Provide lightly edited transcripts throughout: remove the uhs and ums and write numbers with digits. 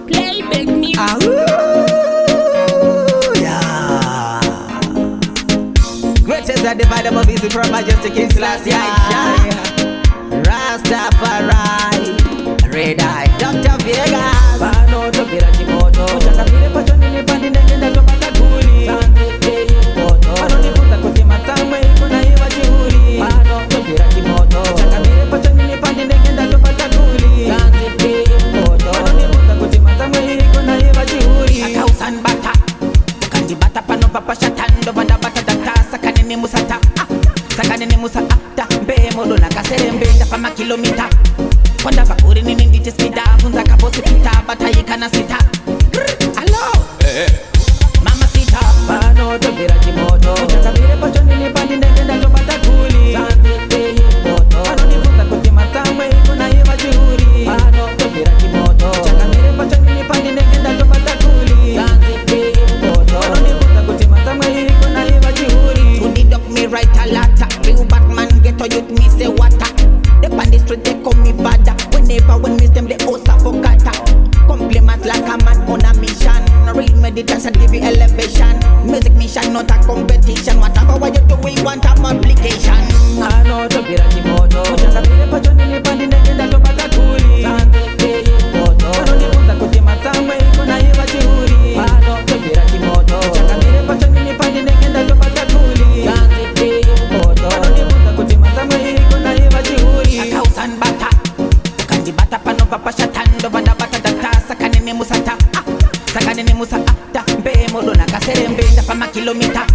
Playback music. Yeah. Greatest are divided of easy from majestic King Selassie. Rastafari, Red Eye, Dr. Vegas. Bano topira kimoto Uchanga vile pacho nilipandi nengenda topata kuli Sante kei mpoto Bano nifunza kutima tamwe iko na iwa jihuri Bano topira kimoto Uchanga vile pacho nilipandi nengenda topata kuli Sante kei mpoto Bano nifunza kutima tamwe iko na iwa jihuri Shaka usan bata Kandi bata pano papa shatando Banda bata data sakane ni musata Sakane ni musata Mbe modo na kaserembe Tapa makilomita Wanda bakuri ni nindite spida Funza kaposi pita Bata yikana sita Hello Mama sita Bano topira kimoto Uchanga vile pacho nilipandi nengenda topata kuli Sante kei mpoto Bano nifunza kutima tamwe iko na iwa jihuri Bano topira kimoto Uchanga vile pacho nilipandi nengenda topata kuli Sante kei mpoto Bano nifunza kutima tamwe iko na iwa jihuri To the dog me write a lot Real Batman get to youth me say water They on the street they call me bada Whenever when miss them they also forgot Compliment like a man on a mission Real meditation give you elevation Music mission not a competition Whatever what you doing want a multiplication Ano topira kimoto Uchanga vile pacho nilipandi nengenda topata kuli Sante kei mpoto Bano nifunza kutima tamwe iko na iwa jihuri Ano topira kimoto Uchanga vile pacho nilipandi nengenda topata kuli Sante kei mpoto Bano nifunza kutima tamwe iko na iwa jihuri Shaka usan bata Kandi bata pano papa shatando Banda bata data sakane ni musata Sakane ni musata Mbe modo na kaserembe Tapa makilomita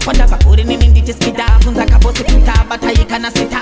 Wanda bakuri ni nindite spida Funza kaposi pita Bata yikana sita